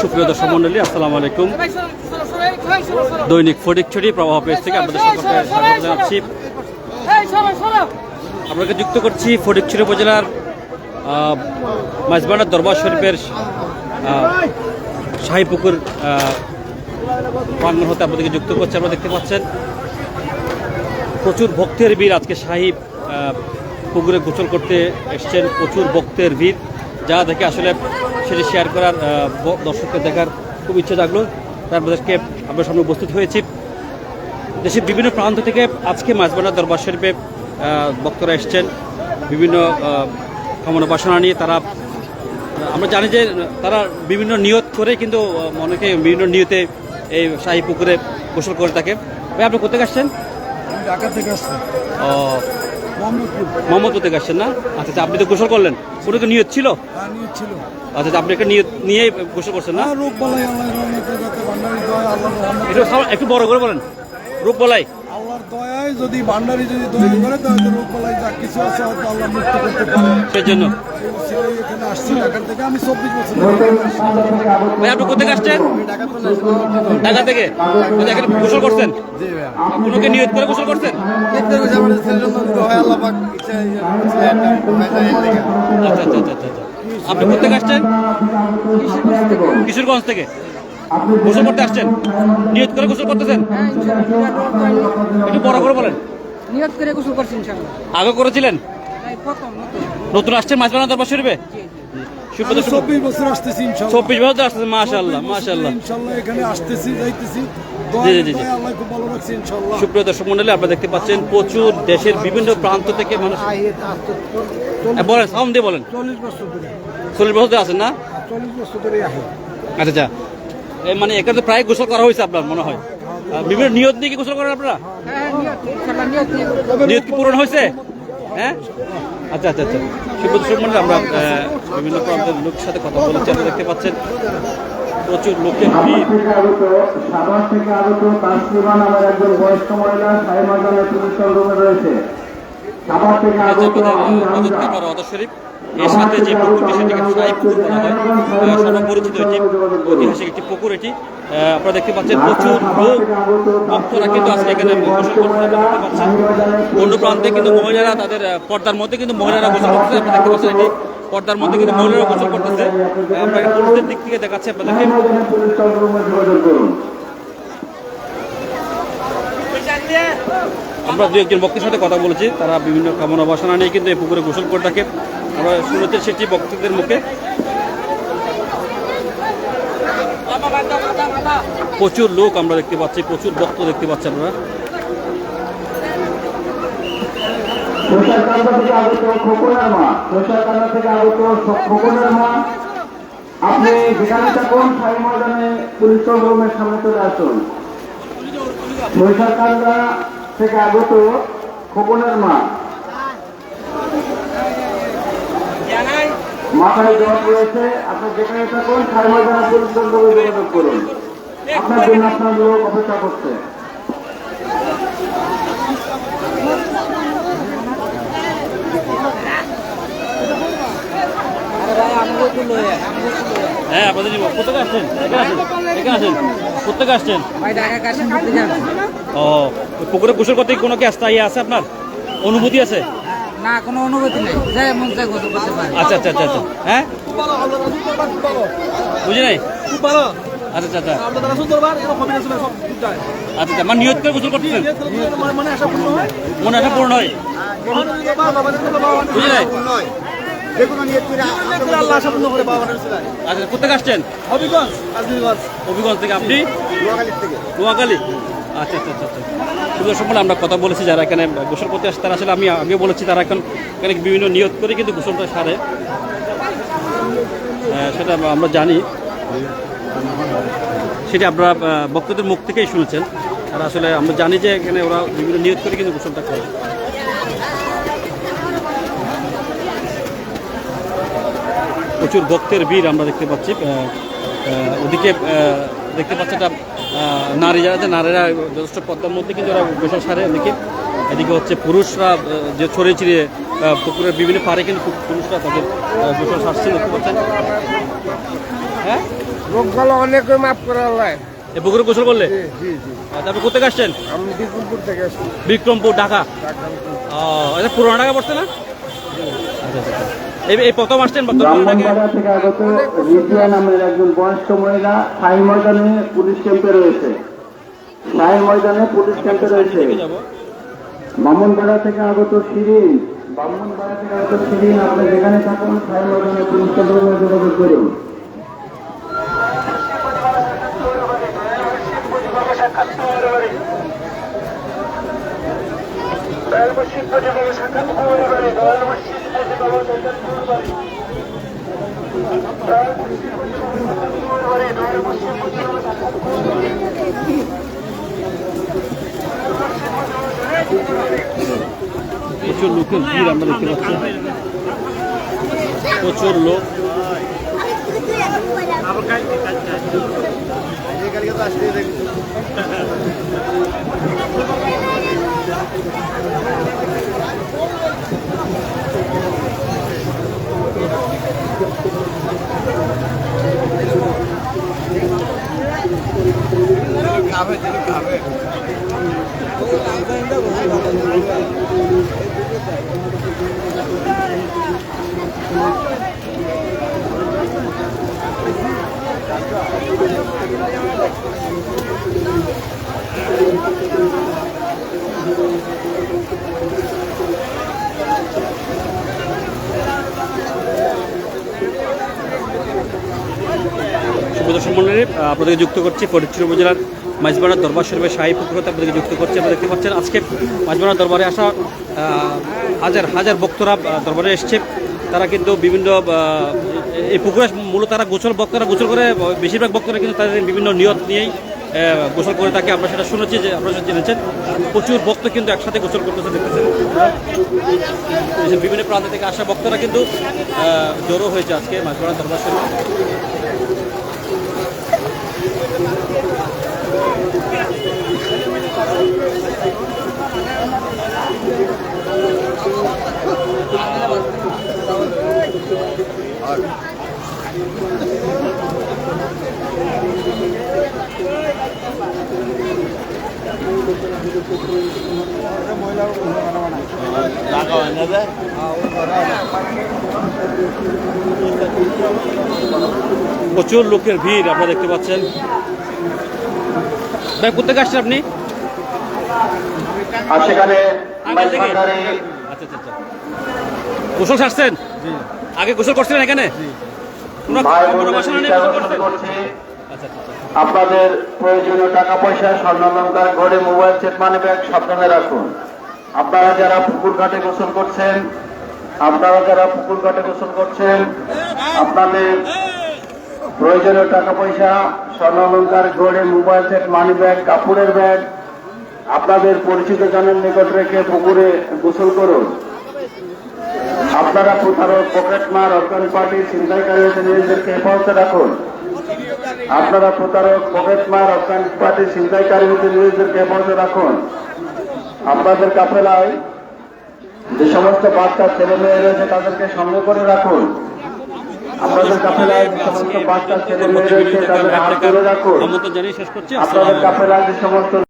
সুপ্রিয় দর্শক মন্ডলী, আসসালামু আলাইকুম। দৈনিক ফটিকছড়ি প্রবাহ পেজ থেকে আপনাদের সকলকে স্বাগত জানাচ্ছি। আপনাকে যুক্ত করছি ফটিকছড়ি উপজেলার মাঝবান্ডার দরবার শরীফের শাহীপুকুর প্রাঙ্গণ হতে আপনাদেরকে যুক্ত করছে। আপনারা দেখতে পাচ্ছেন প্রচুর ভক্তের ভিড়। আজকে শাহী পুকুরে গোসল করতে এসছেন প্রচুর ভক্তের ভিড়, যা দেখে আসলে সেটি শেয়ার করার, দর্শককে দেখার খুব ইচ্ছে জাগলো। তারপরকে আপনার সামনে উপস্থিত হয়েছি। দেশের বিভিন্ন প্রান্ত থেকে আজকে মাঝবান্ডার দরবার শরীফে ভক্তরা এসছেন বিভিন্ন কামনা বাসনা নিয়ে। তারা, আমরা জানি যে তারা বিভিন্ন নিয়ত করে কিন্তু অনেকে বিভিন্ন নিয়তে এই শাহী পুকুরে গোসল করে থাকে। ভাই, আপনি কোথায় আসছেন? ঢাকা থেকে আসছেন। ও, মোহাম্মদপুর থেকে আসছেন না? আচ্ছা আচ্ছা, আপনি তো গোসল করলেন, কোনো কি নিয়ত ছিল? নিয়ত ছিল। আচ্ছা আচ্ছা, আপনি একটা নিয়ত নিয়ে গোসল করছেন না? রূপ বলাই আল্লাহর রহমতে যাতে ভান্ডারি দয়া আল্লাহর রহমতে। একটু বড় করে বলেন। রূপ বলাই আল্লাহর দয়ায় যদি ভান্ডারি যদি দয়া করে তাহলে রূপ বলাই যা কিছু আছে হয়তো আল্লাহ মুক্ত করতে পারে। সেই জন্য এখানে আসছি ঢাকা থেকে। আমি 24 বছর। ভাই, আপনি কোথেকে আসছেন? ঢাকা থেকে। এখানে গোসল করছেন? কোনোকে নিয়ত করে গোসল করছেন? আচ্ছা আচ্ছা আচ্ছা আচ্ছা। আপনি কোথেকে আসছেন? কিশোরগঞ্জ থেকে গোসল করতে আসছেন? নিয়ত করে গোসল করতেছেন? একটু বড় করে বলেন। নিয়ত করে গোসল করছেন ইনশাআল্লাহ। আগে করেছিলেন? নতুন আসছেন মাঝবান্ডার দরবার শরীফে? 24 বছর আসতেছি ইনশাআল্লাহ। 24 বছর আসতেছেন, মাশাআল্লাহ মাশাআল্লাহ। ইনশাআল্লাহ এখানে আসতেছি যাইতেছি। জি জি জি। আল্লাহ খুব ভালো রাখছে ইনশাআল্লাহ। সুপ্রিয় দর্শক মণ্ডলী, আপনারা দেখতে পাচ্ছেন প্রচুর দেশের বিভিন্ন প্রান্ত থেকে মানুষ। বলেন, সাউন্ড দিয়ে বলেন। 40 বছর ধরে। 40 বছর ধরে আছেন না? 40 বছর ধরে আহে। আচ্ছা আচ্ছা, মানে এখানে তো প্রায় গোসল করা হয়েছে আপনার মনে হয়। বিভিন্ন নিয়ত নিয়ে কি গোসল করেন আপনারা? নিয়ত কি পূরণ হয়েছে? হ্যাঁ, আচ্ছা আচ্ছা আচ্ছা। সুপ্রিয় দর্শক মণ্ডলী, আমরা বিভিন্ন প্রান্তের লোকের সাথে কথা বলেছি। আপনারা দেখতে পাচ্ছেন প্রচুর লোকের ভিড়। সাভার থেকে আগত তাসলিমা নামের একজন বয়স্ক মহিলা শাহী ময়দানের পুলিশের রুমে রয়েছে। সাভার থেকে আগত রওজা শরীফ, এর সাথে যে পুকুরটি সেটিকে শাহী পুকুর বলা হয়, সর্বপরিচিত এটি ঐতিহাসিক একটি পুকুর। এটি আপনারা দেখতে পাচ্ছেন প্রচুর লোক ভক্তরা কিন্তু আজকে এখানে গোসল করতে দেখতে পাচ্ছেন। অন্য প্রান্তে কিন্তু মহিলারা তাদের পর্দার মধ্যে কিন্তু মহিলারা গোসল করতেছে। আপনারা দেখতে পাচ্ছেন এটি পর্দার মধ্যে কিন্তু মহিলারা গোসল করতেছে। আমরা পুরুষদের দিক থেকে দেখাচ্ছি আপনাদেরকে। আমরা দু একজন ভক্তের সাথে কথা বলেছি, তারা বিভিন্ন কামনা বাসনা নিয়ে কিন্তু এই পুকুরে গোসল করে থাকে। আমরা শুনেছি সেটি ভক্তদের মুখে। প্রচুর লোক আমরা দেখতে পাচ্ছি, প্রচুর ভক্ত দেখতে পাচ্ছি আপনারা। আপনি যেখানে থাকুন শাহী ময়দানে পুলিশ রুমের সামনে চলে আসুন। বৈশাখান্দা থেকে আগত খোকনের মা, মাথায় জট রয়েছে। আপনি যেখানে থাকুন শাহী ময়দানে পুলিশ রুমে যোগাযোগ করুন। আপনার জন্য আপনার লোক অপেক্ষা করছে। হ্যাঁ, আপনাদের কোথেকে আসছেন? এখানে আসেন। কোথেকে আসছেন? ও, পুকুরে গোসল করতে কোনো কি আস্থা আছে আপনার? অনুভূতি আছে? না, কোনো অনুভূতি নেই। আচ্ছা আচ্ছা আচ্ছা আচ্ছা। হ্যাঁ, বুঝি নাই। আচ্ছা আচ্ছা আচ্ছা আচ্ছা, মানে নিয়ত করে গোসল করতেছেন, মনে আশা পূর্ণ হয়। বুঝি নাই। আচ্ছা, কোথেকে আসছেন? হবিগঞ্জ থেকে। আপনি? নোয়াখালী। আচ্ছা আচ্ছা আচ্ছা আচ্ছা। সুন্দর সম্বন্ধে আমরা কথা বলেছি যারা এখানে গোসল করতে আসে, তারা আসলে আমি আগেও বলেছি তারা এখন এখানে বিভিন্ন নিয়ত করে কিন্তু গোসলটা সারে, সেটা আমরা জানি। সেটা আপনারা ভক্তদের মুখ থেকেই শুনেছেন। তারা আসলে আমরা জানি যে এখানে ওরা বিভিন্ন নিয়ত করে কিন্তু গোসলটা করে। প্রচুর ভক্তের ভিড় আমরা দেখতে পাচ্ছি। ওদিকে দেখতে পাচ্ছি একটা নারী, যারা নারীরা যথেষ্ট পদ্মার মধ্যে কিন্তু ওরা গোসল সারে। ওদিকে এদিকে হচ্ছে পুরুষরা যে ছড়িয়ে ছিড়িয়ে পুকুরের বিভিন্ন পারে কিন্তু পুরুষরা তাদের গোসল সারছে দেখতে পাচ্ছেন। হ্যাঁ, রোগগুলো অনেক মাফ করা হয়। এই পুকুরে গোসল করলে জি জি, তারপর কোথায় আসছেন? আমি বিক্রমপুর থেকে আসছি। বিক্রমপুর, ঢাকা। এটা পুরোনো ঢাকা পড়ছে না? আচ্ছা আচ্ছা। এই প্রথম আসছেন বর্তমানে? ব্রাহ্মণবাড়িয়া থেকে আগত রিজিয়া নামের একজন বয়স্ক মহিলা শাহী ময়দানে পুলিশ ক্যাম্পে রয়েছে। শাহী ময়দানে পুলিশ ক্যাম্পে রয়েছে। ব্রাহ্মণবাড়িয়া থেকে আগত শিরিন, ব্রাহ্মণবাড়িয়া থেকে আগত শিরিন, আপনি যেখানে থাকুন শাহী ময়দানে পুলিশ ক্যাম্পের মধ্যে যোগাযোগ করুন। প্রচুর লোকের ভিড় আমরা দেখতে পাচ্ছি, প্রচুর লোক। দর্শক মন্ডলী, আপনাদেরকে যুক্ত করছি ফরিদপুর উপজেলার মাঝবাড়া দরবার শরীফের শাহী পুকুর হতে আপনাদেরকে যুক্ত করছি। আপনারা দেখতে পাচ্ছেন আজকে মাঝবাড়া দরবারে আসা হাজার হাজার ভক্তরা দরবারে এসছে। তারা কিন্তু বিভিন্ন এই পুকুরে মূলত তারা ভক্তরা গোসল করে, বেশিরভাগ ভক্তরা কিন্তু তাদের বিভিন্ন নিয়ত নিয়েই গোসল করে থাকে। আমরা সেটা শুনেছি, যে আপনারা সেটা জেনেছেন। প্রচুর ভক্ত কিন্তু একসাথে গোসল করতেছে দেখতেছেন। দেশের বিভিন্ন প্রান্ত থেকে আসা ভক্তরা কিন্তু জড়ো হয়েছে আজকে মাঝবাড়া দরবার শরীফ। প্রচুর লোকের ভিড় আপনারা দেখতে পাচ্ছেন। ভাই কোথেকে আসছেন আপনি? আর সেখানে আচ্ছা আচ্ছা আচ্ছা, গোসল সারছেন? আগে গোসল করছিলেন এখানে? আপনাদের প্রয়োজনীয় টাকা পয়সা, স্বর্ণালঙ্কার, ঘরে মোবাইল সেট, মানি ব্যাগ সাবধানে রাখুন। আপনারা যারা পুকুর ঘাটে গোসল করছেন, আপনাদের প্রয়োজনীয় টাকা পয়সা, স্বর্ণালঙ্কার, ঘরে মোবাইল সেট, মানি ব্যাগ, কাপড়ের ব্যাগ আপনাদের পরিচিত জনের নিকট রেখে পুকুরে গোসল করুন। আপনারা প্রতারক, পকেটমার, অজ্ঞান পার্টি, ছিনতাইকারী হতে নিজেদেরকে হেফাজতে রাখুন। আপনাদের কাফেলায় যে সমস্ত বাচ্চা ছেলে মেয়ে রয়েছে তাদেরকে সঙ্গে করে রাখুন। আপনাদের কাফেলায় যে সমস্ত বাচ্চা ছেলে মেয়ে রয়েছে তাদের হাত ধরে রাখুন। আপনাদের কাফেলায় যে সমস্ত